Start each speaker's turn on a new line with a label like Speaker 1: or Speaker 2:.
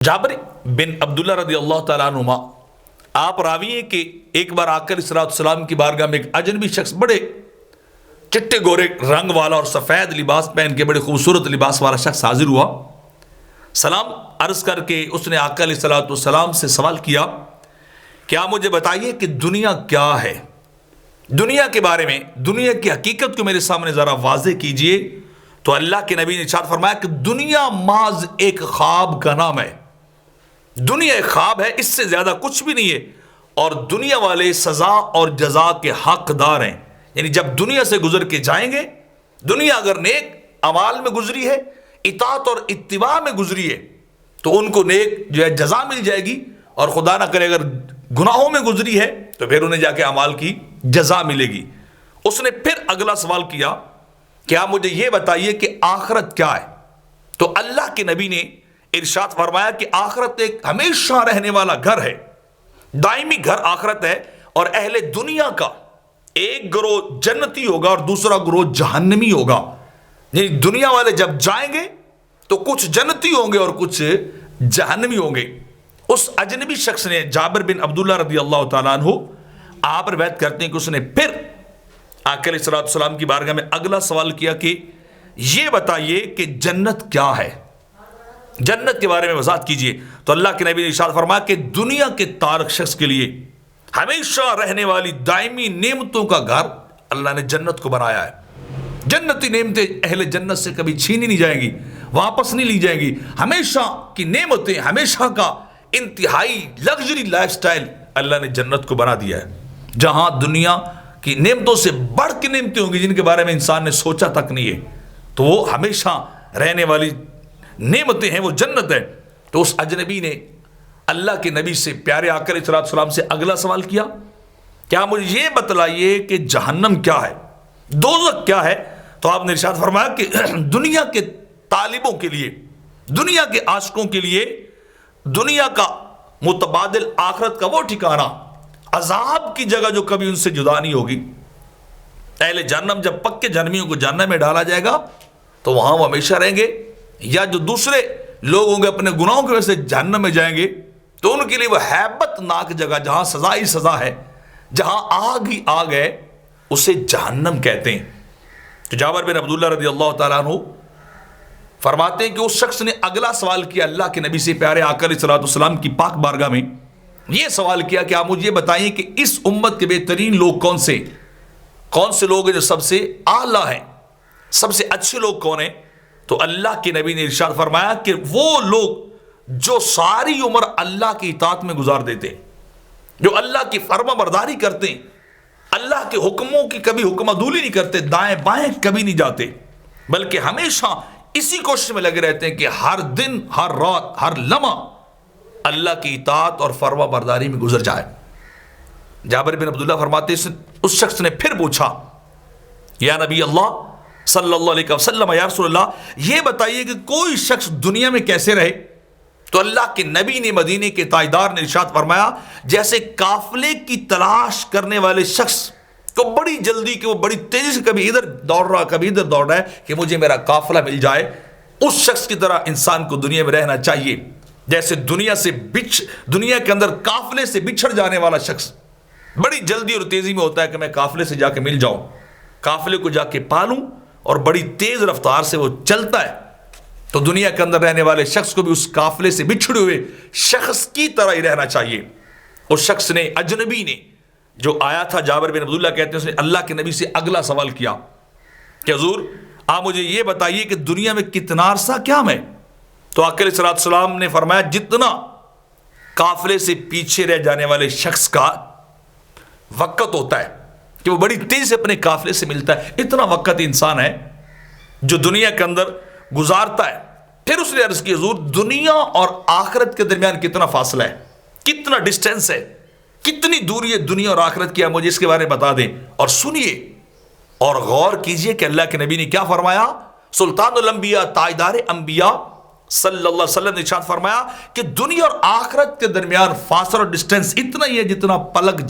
Speaker 1: जाबिर बिन अब्दुल्ला रदी अल्लाह तआला अन्हुमा आप रावी हैं कि एक बार आकर अलैहिस्सलाम की बारगाह में एक अजनबी शख्स बड़े चिट्टे गोरे रंग वाला और सफ़ेद लिबास पहन के बड़े खूबसूरत लिबास वाला शख्स हाजिर हुआ। सलाम अर्ज़ करके उसने आका अलैहिस्सलाम से सवाल किया कि आप मुझे बताइए कि दुनिया क्या है, दुनिया के बारे में, दुनिया की हकीकत को मेरे सामने ज़रा वाज़े कीजिए। तो अल्लाह के नबी ने इरशाद फरमाया कि दुनिया माज एक ख्वाब का नाम है, दुनिया एक ख्वाब है, इससे ज्यादा कुछ भी नहीं है। और दुनिया वाले सजा और जजा के हकदार हैं, यानी जब दुनिया से गुजर के जाएंगे, दुनिया अगर नेक अमाल में गुजरी है, इताअत और इत्तिबा में गुजरी है, तो उनको नेक जो है जजा मिल जाएगी, और खुदा ना करे अगर गुनाहों में गुजरी है तो फिर उन्हें जाके अमाल की जजा मिलेगी। उसने फिर अगला सवाल किया कि आप मुझे यह बताइए कि आखिरत क्या है। तो अल्लाह के नबी ने इरशाद फरमाया कि आखिरत एक हमेशा रहने वाला घर है, दायमी घर आखिरत है। और अहले दुनिया का एक गिरोह जन्नती होगा और दूसरा गिरोह जहन्नमी होगा। यानी दुनिया वाले जब जाएंगे तो कुछ जन्नती होंगे और कुछ जहन्नमी होंगे। उस अजनबी शख्स ने, जाबिर बिन अब्दुल्ला रदी अल्लाह तआला अन्हु, आप रिवायत करते हैं कि उसने फिर आका अलैहिस्सलाम की बारगाह में अगला सवाल किया कि यह बताइए कि जन्नत क्या है, जन्नत के बारे में वज़ाहत कीजिए। तो अल्लाह के नबी ने इरशाद फरमाया कि दुनिया के तारक शख्स के लिए हमेशा रहने वाली दायमी नेमतों का घर अल्लाह ने जन्नत को बनाया है। जन्नती नेमतें अहले जन्नत से कभी छीनी नहीं जाएंगी, वापस नहीं ली जाएंगी। हमेशा की नेमतें, हमेशा का इंतहाई लग्जरी लाइफस्टाइल अल्लाह ने जन्नत को बना दिया है, जहां दुनिया की नेमतों से बढ़ के नेमतें होंगी जिनके बारे में इंसान ने सोचा तक नहीं है। तो वो हमेशा रहने वाली नेमतें हैं, वो जन्नत है। तो उस अजनबी ने अल्लाह के नबी से, प्यारे आका अलैहिस्सलाम से अगला सवाल किया, क्या मुझे ये बतलाइए कि जहन्नम क्या है, दोज़ख क्या है। तो आपने इरशाद फरमाया कि दुनिया के तालिबों के लिए, दुनिया के आशिकों के लिए दुनिया का मुतबादिल आखिरत का वो ठिकाना, अजाब की जगह जो कभी उनसे जुदा नहीं होगी। अहले जहन्नम जब पक्के जहन्नमियों को जहन्नम में डाला जाएगा तो वहां वो हमेशा रहेंगे, या जो दूसरे लोग होंगे अपने गुनाहों की वजह से जहन्नम में जाएंगे तो उनके लिए वह हैबतनाक जगह जहां सजा ही सजा है, जहां आग ही आग है, उसे जहन्नम कहते हैं। तो जाबिर बिन अब्दुल्ला रदी अल्लाह तआला अन्हु फरमाते हैं कि उस शख्स ने अगला सवाल किया अल्लाह के नबी से, प्यारे आका अलैहिस्सलाम की पाक बारगाह में यह सवाल किया कि आप मुझे बताइए कि इस उम्मत के बेहतरीन लोग कौन से लोग हैं, जो सबसे आला हैं, सबसे अच्छे लोग कौन हैं। तो अल्लाह के नबी ने इरशाद फरमाया कि वो लोग जो सारी उम्र अल्लाह की इताअत में गुजार देते हैं, जो अल्लाह की फर्माबरदारी करते हैं, अल्लाह के हुक्मों की कभी हुक्मदूली नहीं करते, दाएं बाएं कभी नहीं जाते, बल्कि हमेशा इसी कोशिश में लगे रहते हैं कि हर दिन, हर रात, हर लम्हा अल्लाह की इताअत और फर्माबरदारी में गुजर जाए। जाबिर बिन अब्दुल्ला फरमाते हैं, उस शख्स ने फिर पूछा, या नबी अल्लाह सल्लल्लाहु अलैहि वसल्लम, या रसूलल्लाह, ये बताइए कि कोई शख्स दुनिया में कैसे रहे। तो अल्लाह के नबी ने, मदीने के ताजदार ने इरशाद फरमाया, जैसे काफिले की तलाश करने वाले शख्स को बड़ी जल्दी, कि वो बड़ी तेजी से कभी इधर दौड़ रहा कभी इधर दौड़ रहा है कि मुझे मेरा काफिला मिल जाए, उस शख्स की तरह इंसान को दुनिया में रहना चाहिए। जैसे दुनिया के अंदर काफिले से बिछड़ जाने वाला शख्स बड़ी जल्दी और तेजी में होता है कि मैं काफिले से जाके मिल जाऊं, काफिले को जाके पालूं, और बड़ी तेज रफ्तार से वो चलता है। तो दुनिया के अंदर रहने वाले शख्स को भी उस काफिले से बिछड़े हुए शख्स की तरह ही रहना चाहिए। उस शख्स ने, अजनबी ने, जो आया था, जाबिर बिन अब्दुल्ला कहते हैं, उसने अल्लाह के नबी से अगला सवाल किया कि हुजूर आप मुझे ये बताइए कि दुनिया में कितना अरसा क़याम है। तो आका अलैहिस्सलाम ने फरमाया, जितना काफिले से पीछे रह जाने वाले शख्स का वक़्त होता है कि वो बड़ी तेजी से अपने काफिले से मिलता है, इतना वक़्त इंसान है जो दुनिया के अंदर गुजारता है। फिर उसने अर्ज की, हुजूर दुनिया और आखिरत के दरमियान कितना फासला है, कितना डिस्टेंस है, कितनी दूरी है दुनिया और आखिरत की, मुझे इसके बारे में बता दें। और सुनिए और गौर कीजिए कि अल्लाह के नबी ने क्या फरमाया। सुल्तानुल अंबिया, ताजदार अंबिया सल्लल्लाहु अलैहि वसल्लम ने इरशाद फरमाया कि दुनिया और आखिरत के दरमियान फासला और डिस्टेंस इतना ही है जितना पलक